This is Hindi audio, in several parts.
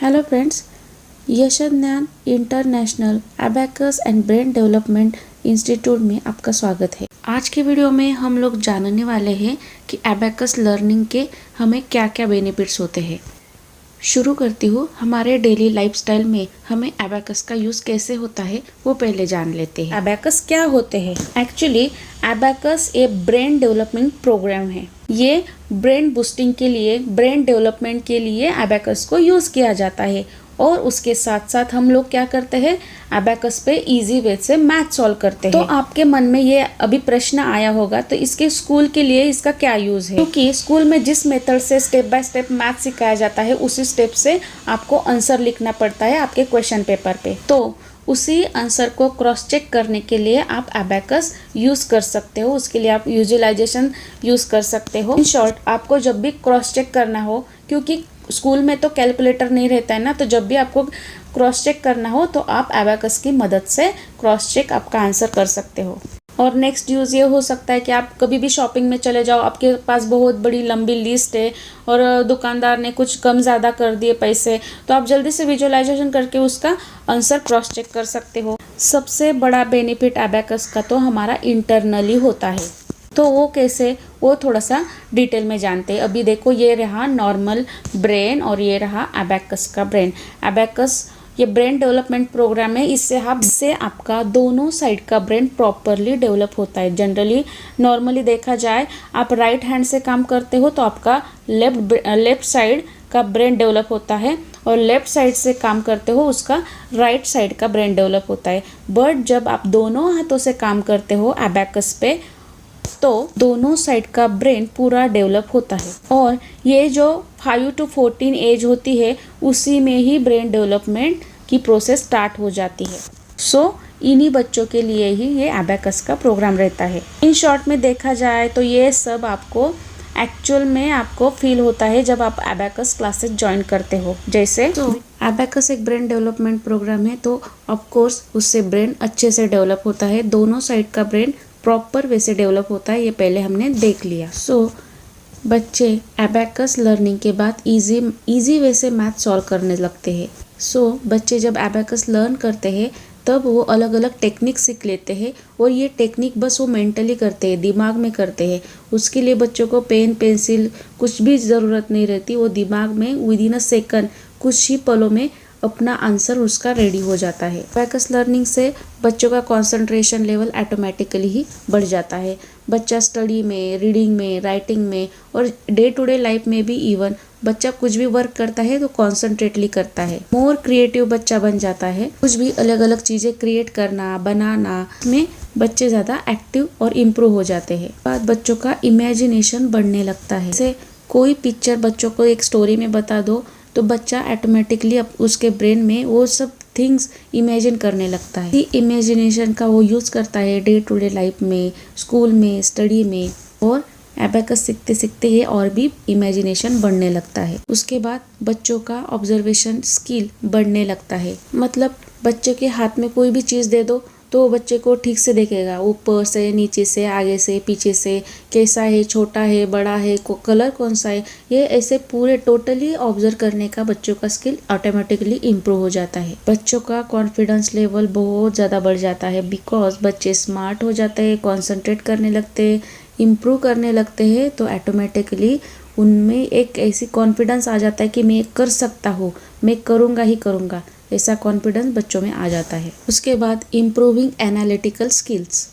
Hello friends, Yashgyan international abacus and brain development institute में आपका स्वागत है। आज के वीडियो में हम लोग जानने वाले हैं कि एबेकस लर्निंग के हमें क्या क्या बेनिफिट्स होते हैं। शुरू करती हूँ। हमारे डेली लाइफस्टाइल में हमें एबेकस का यूज़ कैसे होता है वो पहले जान लेते हैं। एबेकस क्या होते हैं? एक्चुअली एबेकस एक ब्रेन डेवलपमेंट प्रोग्राम है। ये ब्रेन बूस्टिंग के लिए, ब्रेन डेवलपमेंट के लिए एबेकस को यूज़ किया जाता है। और उसके साथ साथ हम लोग क्या करते हैं, एबेकस पे इजी वे से मैथ सॉल्व करते हैं। तो आपके मन में ये अभी प्रश्न आया होगा, तो इसके स्कूल के लिए इसका क्या यूज़ है? क्योंकि स्कूल में जिस मेथड से स्टेप बाय स्टेप मैथ सिखाया जाता है, उसी स्टेप से आपको आंसर लिखना पड़ता है आपके क्वेश्चन पेपर पे। तो उसी आंसर को क्रॉस चेक करने के लिए आप एबेकस यूज़ कर सकते हो। उसके लिए आप विजुअलाइजेशन यूज़ कर सकते हो। इन शॉर्ट, आपको जब भी क्रॉस चेक करना हो, क्योंकि स्कूल में तो कैलकुलेटर नहीं रहता है ना, तो जब भी आपको क्रॉस चेक करना हो तो आप एबेकस की मदद से क्रॉस चेक आपका आंसर कर सकते हो। और नेक्स्ट यूज़ ये हो सकता है कि आप कभी भी शॉपिंग में चले जाओ, आपके पास बहुत बड़ी लंबी लिस्ट है और दुकानदार ने कुछ कम ज़्यादा कर दिए पैसे, तो आप जल्दी से विजुअलाइजेशन करके उसका आंसर क्रॉस चेक कर सकते हो। सबसे बड़ा बेनिफिट एबेकस का तो हमारा इंटरनली होता है। तो वो कैसे, वो थोड़ा सा डिटेल में जानते हैं। अभी देखो, ये रहा नॉर्मल ब्रेन और ये रहा एबेकस का ब्रेन। एबेकस ये ब्रेन डेवलपमेंट प्रोग्राम है। इससे आपका दोनों साइड का ब्रेन प्रॉपरली डेवलप होता है। जनरली नॉर्मली देखा जाए, आप राइट हैंड से काम करते हो तो आपका लेफ्ट साइड का ब्रेन डेवलप होता है, और लेफ्ट साइड से काम करते हो उसका राइट साइड का ब्रेन डेवलप होता है। बट जब आप दोनों हाथों से काम करते हो एबेकस पे, तो दोनों साइड का ब्रेन पूरा डेवलप होता है। और ये जो 5 to 14 एज होती है, उसी में ही ब्रेन डेवलपमेंट की प्रोसेस स्टार्ट हो जाती है। सो इन्हीं बच्चों के लिए ही ये एबेकस का प्रोग्राम रहता है। इन शॉर्ट में देखा जाए तो ये सब आपको एक्चुअल में आपको फील होता है जब आप एबेकस क्लासेस ज्वाइन करते हो। जैसे एबेकस एक ब्रेन डेवलपमेंट प्रोग्राम है, तो ऑफकोर्स उससे ब्रेन अच्छे से डेवलप होता है। दोनों साइड का ब्रेन प्रॉपर वे से डेवलप होता है, ये पहले हमने देख लिया। बच्चे एबेकस लर्निंग के बाद इजी वे से मैथ सॉल्व करने लगते हैं। बच्चे जब एबेकस लर्न करते हैं तब वो अलग अलग टेक्निक सीख लेते हैं, और ये टेक्निक बस वो मेंटली करते हैं, दिमाग में करते हैं। उसके लिए बच्चों को पेन पेंसिल कुछ भी ज़रूरत नहीं रहती। वो दिमाग में विदिन अ सेकंड, कुछ ही पलों में अपना आंसर उसका रेडी हो जाता है। एबेकस लर्निंग से बच्चों का कंसंट्रेशन लेवल ऑटोमेटिकली ही बढ़ जाता है। बच्चा स्टडी में, रीडिंग में, राइटिंग में और डे टू डे लाइफ में भी इवन बच्चा कुछ भी वर्क करता है तो कॉन्सेंट्रेटली करता है। मोर क्रिएटिव बच्चा बन जाता है। कुछ भी अलग अलग चीजें क्रिएट करना, बनाना में बच्चे ज्यादा एक्टिव और इम्प्रूव हो जाते हैं। बाद बच्चों का इमेजिनेशन बढ़ने लगता है। जैसे कोई पिक्चर बच्चों को एक स्टोरी में बता दो तो बच्चा ऑटोमेटिकली उसके ब्रेन में वो सब थिंग्स इमेजिन करने लगता है। इमेजिनेशन का वो यूज़ करता है डे टू डे लाइफ में, स्कूल में, स्टडी में। और एबेकस सीखते सीखते ये और भी इमेजिनेशन बढ़ने लगता है। उसके बाद बच्चों का ऑब्जर्वेशन स्किल बढ़ने लगता है। मतलब बच्चे के हाथ में कोई भी चीज़ दे दो तो बच्चे को ठीक से देखेगा, ऊपर से, नीचे से, आगे से, पीछे से, कैसा है, छोटा है, बड़ा है, कलर कौन सा है, ये ऐसे पूरे टोटली ऑब्जर्व करने का बच्चों का स्किल ऑटोमेटिकली इम्प्रूव हो जाता है। बच्चों का कॉन्फिडेंस लेवल बहुत ज़्यादा बढ़ जाता है, बिकॉज बच्चे स्मार्ट हो जाते हैं, कॉन्सेंट्रेट करने लगते हैं, इम्प्रूव करने लगते हैं। तो ऑटोमेटिकली उनमें एक ऐसी कॉन्फिडेंस आ जाता है कि मैं कर सकता हूँ, मैं करूँगा ही करूँगा, ऐसा कॉन्फिडेंस बच्चों में आ जाता है। उसके बाद इम्प्रूविंग एनालिटिकल स्किल्स,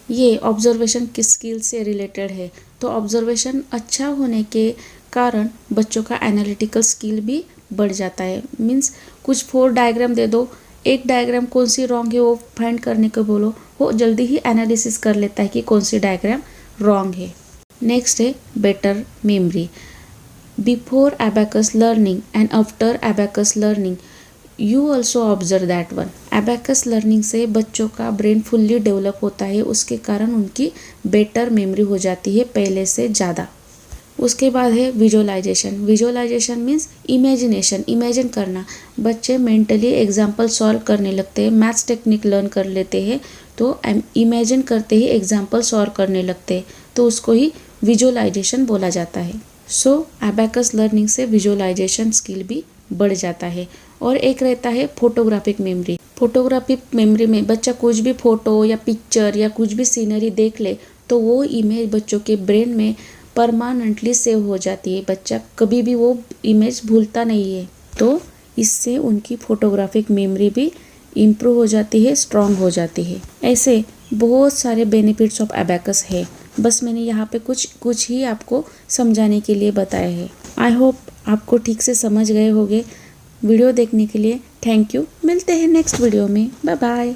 ये ऑब्जर्वेशन की स्किल से रिलेटेड है। तो ऑब्जर्वेशन अच्छा होने के कारण बच्चों का एनालिटिकल स्किल भी बढ़ जाता है। मीन्स कुछ 4 डायग्राम दे दो, एक डायग्राम कौन सी रॉन्ग है वो फाइंड करने को बोलो, वो जल्दी ही एनालिसिस कर लेता है कि कौन सी डायग्राम रॉन्ग है। नेक्स्ट है better memory. Before abacus learning and after abacus learning you also observe that one. Abacus learning से बच्चों का ब्रेन फुल्ली डेवलप होता है, उसके कारण उनकी बेटर मेमोरी हो जाती है पहले से ज़्यादा। उसके बाद है visualisation. Visualisation means imagination, imagine करना। बच्चे मेंटली एग्जाम्पल सॉल्व करने लगते हैं, मैथ्स टेक्निक लर्न कर लेते हैं, तो इमेजिन करते ही एग्जाम्पल सॉल्व करने लगते हैं, तो उसको ही विजुअलाइजेशन बोला जाता है। एबेकस लर्निंग से विजुअलाइजेशन स्किल भी बढ़ जाता है। और एक रहता है फोटोग्राफिक मेमोरी। फोटोग्राफिक मेमोरी में बच्चा कुछ भी फोटो या पिक्चर या कुछ भी सीनरी देख ले तो वो इमेज बच्चों के ब्रेन में परमानेंटली सेव हो जाती है। बच्चा कभी भी वो इमेज भूलता नहीं है। तो इससे उनकी फोटोग्राफिक मेमोरी भी इम्प्रूव हो जाती है, स्ट्रांग हो जाती है। ऐसे बहुत सारे बेनिफिट्स ऑफ अबैकस है। बस मैंने यहाँ पे कुछ ही आपको समझाने के लिए बताया है। आई होप आपको ठीक से समझ गए होंगे। वीडियो देखने के लिए थैंक यू। मिलते हैं नेक्स्ट वीडियो में। Bye bye.